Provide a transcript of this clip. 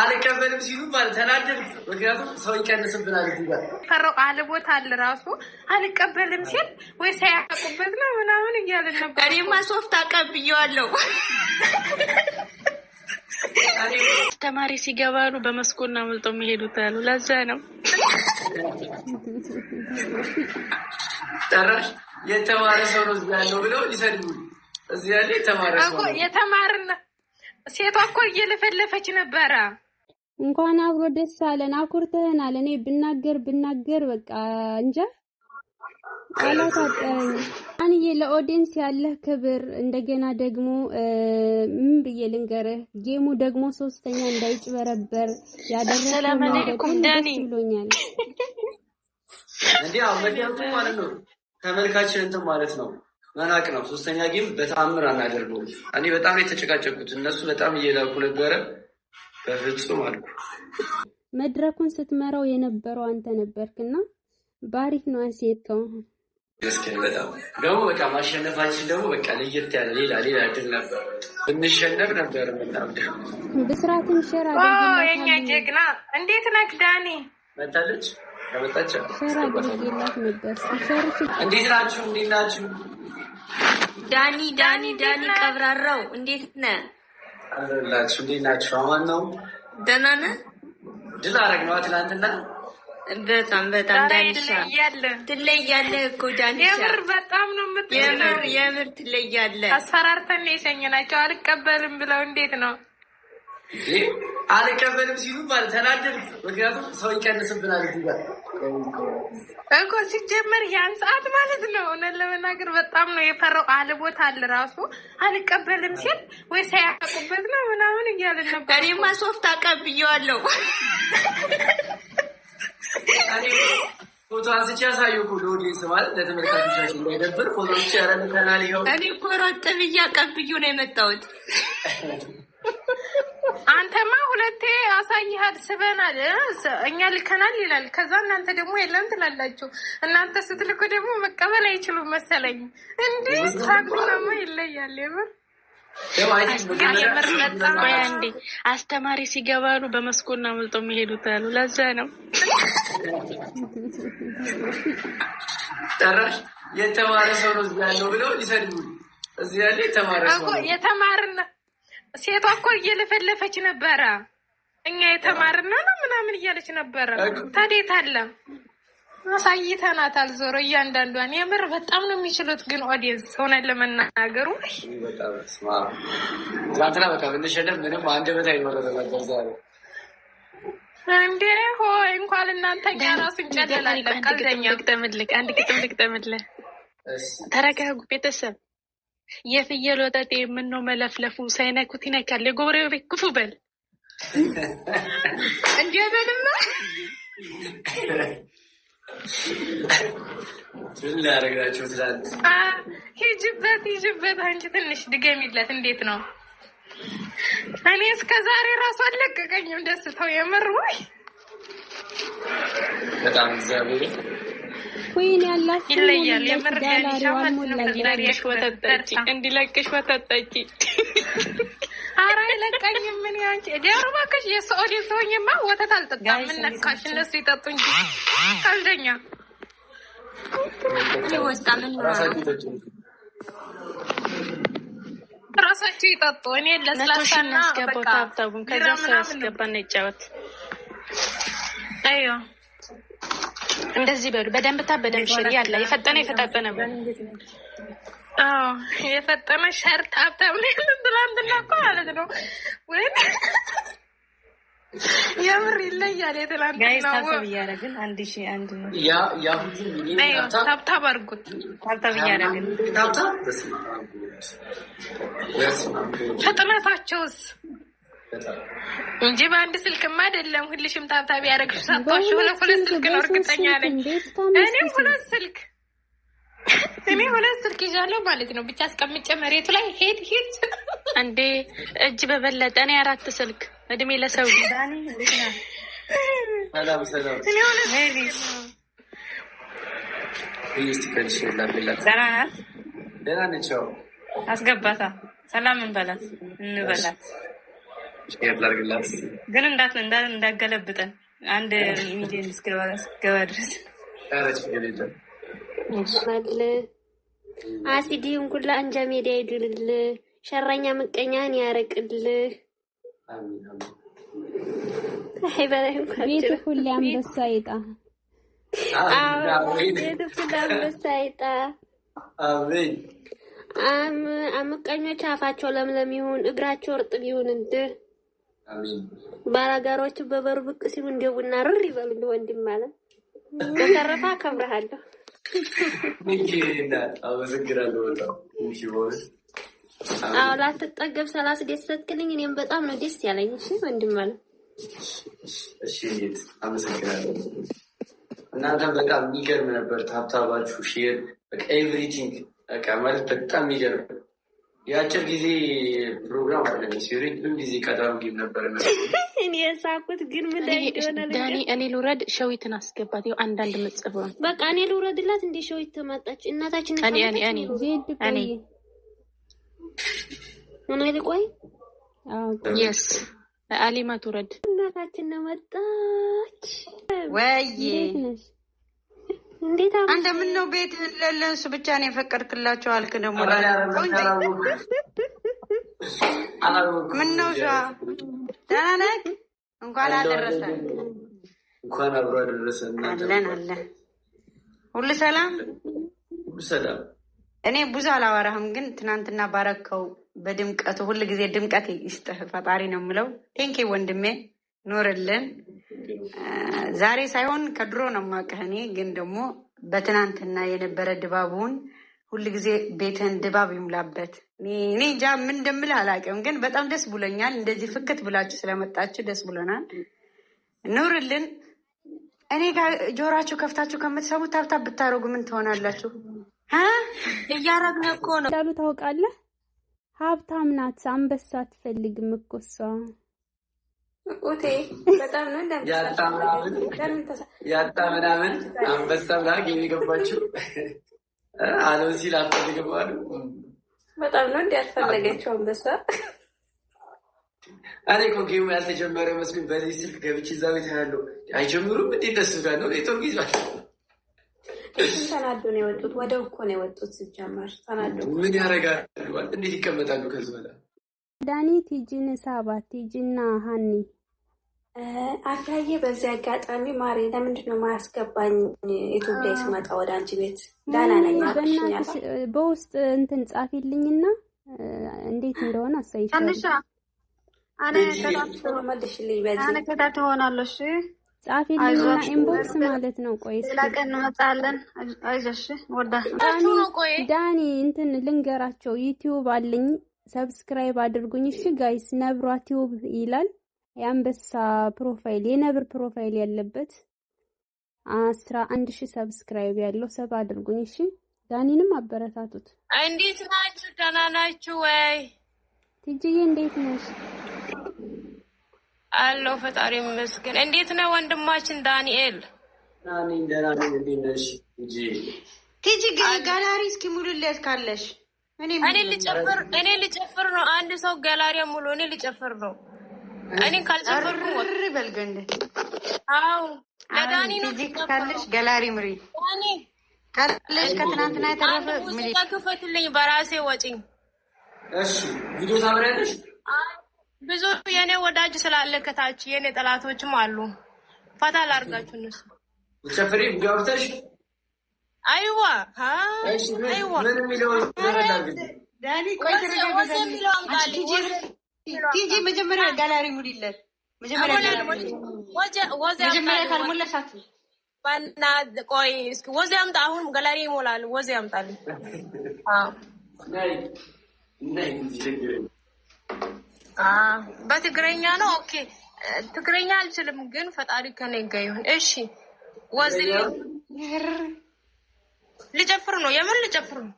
አልቀበልም ሲሉ ማለት ተናደድኩ። ምክንያቱም ሰው ይቀንስብናል ይባል ፈረው አለ ቦታ አለ ራሱ አልቀበልም ሲል ወይ ሳያቀቁበት ነው ምናምን እያለ ነበር። እኔማ ሶፍት አቀብዬዋለሁ። ተማሪ ሲገባሉ በመስኮና መልጠው የሚሄዱት አሉ። ለዛ ነው ጭራሽ የተማረ ሰው ነው እዚህ ያለው ብለው ሊሰድቡ እዚህ ያለ የተማረ ሰው እኮ የተማረና ሴቷ እኮ እየለፈለፈች ነበረ። እንኳን አብሮ ደስ አለን። አኩርተህናል። እኔ ብናገር በቃ እንጃ አላታጠረኝ። አንዬ ለኦዲየንስ ያለህ ክብር እንደገና ደግሞ ምን ብዬ ልንገርህ፣ ጌሙ ደግሞ ሶስተኛ እንዳይጭበረበር ያደረገው ነገር ደስ ብሎኛል። እንዴ አመዲያቱ ማለት ነው ተመልካችን እንትን ማለት ነው መናቅ ነው። ሶስተኛ ጌም በተአምር አናደርገው። እኔ በጣም የተጨቃጨቁት እነሱ በጣም እየላኩ ነበረ። በፍጹም አልኩ። መድረኩን ስትመራው የነበረው አንተ ነበርክና ባሪክ ነው አሴተው። እስኪ በጣም ደግሞ በቃ ማሸነፋችን ደግሞ በቃ ለየት ያለ ሌላ ድል ነበር። ብንሸነፍ ነበር ምናምን ብስራትን ሸራ የኛ ጀግና እንዴት ነህ ዳኒ? መጣለች ከመጣች ሸራ አድርጌላት ነበር። እንዴት ናችሁ? ዳኒ ቀብራራው እንዴት ነህ? አላችሁ እንዴት ናችሁ? አማን ነው? ደህና ነህ? ድል አደረግነው ትናንትና። በጣም ዳንሻ ትለያለህ እኮ ዳንሻ። የምር በጣም ነው የምር ትለያለህ። አስፈራርተን የሸኘናቸው አልቀበልም ብለው እንዴት ነው አልቀበልም ሲሉ ማለት ተናደድኩ። ምክንያቱም ሰው ይቀንስብናል ይባል እኮ ሲጀመር ያን ሰዓት ማለት ነው። እውነት ለመናገር በጣም ነው የፈራው። አለ ቦታ አለ ራሱ አልቀበልም ሲል ወይ ሳያቀቁበት ነው ምናምን እያለ ነበር። እኔማ ሶፍት አቀብዬዋለሁ። ፎቶ አንስቼ ያሳየው ሁሉ ኦዲየንስ ማለት ለተመልካቾቻችን እንዳይደብር ፎቶዎች ያረምተናል። ይኸው እኔ እኮ ሮጥ ብዬ አቀብዬው ነው የመጣሁት። አንተማ ሁለቴ አሳይሃል ስበናል፣ እኛ ልከናል ይላል። ከዛ እናንተ ደግሞ የለም ትላላችሁ። እናንተ ስትልኩ ደግሞ መቀበል አይችሉም መሰለኝ። እንዴ ታግናማ ይለያል። እንዴ አስተማሪ ሲገባሉ በመስኮና መልጠው የሚሄዱት አሉ። ለዛ ነው ጭራሽ የተማረ ሰው ነው እዚህ ያለው ብለው ሊሰድቡ እዚህ ያለ የተማረ ሰው ነው የተማረና ሴቷ እኮ እየለፈለፈች ነበረ። እኛ የተማርና ነው ምናምን እያለች ነበረ። ታዴት አለ አሳይተናታል። ዞሮ እያንዳንዷን የምር በጣም ነው የሚችሉት። ግን ኦዲየንስ ሆነን ለመናገሩ ትናንትና በቃ ብንሸነፍ ምንም አንደበት አይኖረን ነበር። ዛሬ እንዴ ሆይ እንኳን እናንተ ጋር ራሱ እንጨለላለን። ቀልደኛ አንድ ግጥም ልግጠምልህ። ተረጋጉ ቤተሰብ። የፍየል ወጠጤ ምነው መለፍለፉ ሳይነኩት ይነካል። የጎሬው ቤት ክፉ በል እንዴ በልማ ምን ያደርጋችሁ ትላንት ሂጅበት አንቺ ትንሽ ድገሚለት። እንዴት ነው? እኔ እስከ ዛሬ ራሱ አለቀቀኝም ደስታው የምር ወይ በጣም እግዚአብሔር ወይኔ ያላችሁ ይለያል። የምር እንዲለቅሽ ወተጠጪ ኧረ አይለቀኝም። ምን ያንቺ ጀርባክሽ የሰኦዲ ሰውኝማ ወተት አልጠጣም። ምን ነካሽ? እነሱ ይጠጡ እንጂ ቀልደኛ ራሳቸው ይጠጡ። እኔ ለስላሳና በቃ ታብታቡን ከዛ ሰው ያስገባና ይጫወት። አዮ እንደዚህ በሉ። በደንብ ሽሪ ያለ የፈጠነ በሉ። የፈጠነ ሸርት ሀብታም ነው ትላንትና እኮ ማለት ነው። ወይ የምር ይለያል። የትላንትና እያደረግን 1001 ነው ታብታብ አድርጉት። ታብታብ እያደረግን ፍጥነታቸውስ እንጂ በአንድ ስልክማ አይደለም። ሁልሽም ታብታብ ያደረግሽ ሰጥቶሽ ሁለት ስልክ ነው እርግጠኛ ነኝ። እኔ ሁለት ስልክ ይዣለሁ ማለት ነው። ብቻ አስቀምጬ መሬቱ ላይ ሄድ አንዴ እጅ በበለጠ እኔ 4 ስልክ እድሜ ለሰው ዳኒ እንዴት ነው? ሰላም እኔ ሁለት ደህና ነች። አስገባታ ሰላም እንበላት እንበላት። ሼር ላድርግላት ግን እንዳገለብጠን አንድ ሚሊዮን እስከገባ ድረስ አሲዲን ኩላ አንጃ ሜዳ ይድልል ሸረኛ ምቀኛን ያረቅልህ። ቤት ሁሉ አንበሳ ይጣ ቤት ሁሉ አንበሳ ይጣ። አሜን። አምቀኞች አፋቸው ለምለም ይሁን እግራቸው እርጥብ ይሁን እንደ አሜን። ባላጋሮቹ በበሩ ብቅ ሲሉ እንደቡና ርር ይበሉ እንደ ወንድም ማለት በተረፈ አከብርሃለሁ። ምንኪና አመሰግናለሁ በጣም እንሽቦስ አዎ ላትጠገብ 30 ደስ ስትልኝ እኔም በጣም ነው ደስ ያለኝ። እሺ ወንድም ማለት እሺ አመሰግናለሁ። እናንተም በጣም የሚገርም ነበር ታብታባችሁ ሼር በቃ ኤቭሪቲንግ በቃ ማለት በጣም የሚገርም የአጭር ጊዜ ፕሮግራም አይደለም። ሲሪየስ ምን ጊዜ ቀጠሮ ጌም ነበር ነው እኔ የሳኩት ግን ምን ላይ እንደሆነ ዳኒ እኔ ልውረድ ሸዊትን አስገባት ይኸው አንዳንድ መጽፈው በቃ እኔ ልውረድላት እንደ ሸዊት ተመጣች እናታችን እኔ ልቆይ የስ አሊማ ትውረድ እናታችን መጣች ወይ እንዴት አንተ ምን ነው ቤት ለለንሱ ብቻ ነው የፈቀድክላቸው አልክ ደግሞ ምን ነው ደህና ነህ እንኳን አደረሰ እንኳን አብሮ አደረሰ አለ ሁሉ ሰላም እኔ ብዙ አላወራህም ግን ትናንትና ባረከው በድምቀቱ ሁሉ ጊዜ ድምቀት ይስጥህ ፈጣሪ ነው የምለው ቴንኪ ወንድሜ ኖርልን ዛሬ ሳይሆን ከድሮ ነው የማውቅህ እኔ ግን ደግሞ በትናንትና የነበረ ድባቡን ሁሉ ጊዜ ቤትህን ድባብ ይሙላበት እኔ እንጃ ምን እንደምልህ አላውቅም ግን በጣም ደስ ብሎኛል እንደዚህ ፍክት ብላችሁ ስለመጣችሁ ደስ ብሎናል ኑርልን እኔ ጋር ጆራችሁ ከፍታችሁ ከምትሰሙ ታብታብ ብታረጉ ምን ትሆናላችሁ እያረግን እኮ ነው ዳሉ ታውቃለህ ሀብታም ናት አንበሳ አትፈልግም እኮ እሷ ኦቴ በጣም ነው ያጣምናምን አንበሳ ብላግ የሚገባችው አለው ሲል አትፈልግም አሉ በጣም ነው እንዲያስፈልገችው አንበሳ እኔ እኮ ጌሙ ያልተጀመረ መስሎኝ በዚህ ስልክ ገብቼ እዛ ቤት ያለው አይጀምሩም እንዴት ደስ ጋር ነው ኔትወርክ ይዟል ተናዶ ነው የወጡት ወደው እኮ ነው የወጡት ሲጀመር ተናዶ ምን ያደርጋሉ እንዴት ይቀመጣሉ ከዚህ በኋላ ዳኒ ቲጂን ሳባት ቲጂና ሃኒ አፍያዬ በዚህ አጋጣሚ ማሪ ለምንድን ነው ማያስገባኝ ዩቲዩብ ላይ ስመጣ ወደ አንቺ ቤት ዳና ነኝ በእናትሽ በውስጥ እንትን ጻፊልኝና እንዴት እንደሆነ አሳይሻለሁ አነ ከታች ሆናለሽ ጻፊልኝና ኢንቦክስ ማለት ነው ቆይ ለቀን እንመጣለን አይዞሽ ወዳ ዳኒ እንትን ልንገራቸው ዩቲዩብ አለኝ ሰብስክራይብ አድርጉኝ እሺ ጋይስ ነብሯ ቲዩብ ይላል የአንበሳ ፕሮፋይል የነብር ፕሮፋይል ያለበት 11000 ሰብስክራይብ ያለው ሰብ አድርጉኝ እሺ ዳኒንም አበረታቱት እንዴት ናችሁ ደህና ናችሁ ወይ ቲጂዬ እንዴት ነሽ አሎ ፈጣሪ ይመስገን እንዴት ነው ወንድማችን ዳንኤል ናኒ ደህና ነኝ እንዴት ነሽ ቲጂ ጋላሪ እስኪ ሙሉለት ካለሽ እኔ ልጨፍር ነው አንድ ሰው ጋላሪ ሙሉ እኔ ልጨፍር ነው እኔ ካልጨፈርኩ ወር በልገንደ አው ለዳኒ ነው ቲጂ ካለሽ ጋላሪ ምሪ ዳኒ ካለሽ ከትናንትና የተረፈ ምሪ ከፈትልኝ በራሴ ወጪ እሺ ቪዲዮ ታብራለሽ ብዙ የኔ ወዳጅ ስላለ ከታች የኔ ጠላቶችም አሉ ፈታ ላርጋችሁ እነሱ ልጨፍሪ ገብተሽ አይዋ አይዋ ምን የሚለው ዳኒ ቆይ ቲጂ መጀመሪያ ጋላሪ ሙዲለት መጀመሪያ ካልሞላሻት ባና ቆይ እስኪ ወዜ አምጣ አሁን ጋላሪ ይሞላል ወዜ ያምጣል በትግረኛ ነው ኦኬ ትግረኛ አልችልም ግን ፈጣሪ ከኔ ጋር ይሁን እሺ ወዜ ልጨፍር ነው የምን ልጨፍር ነው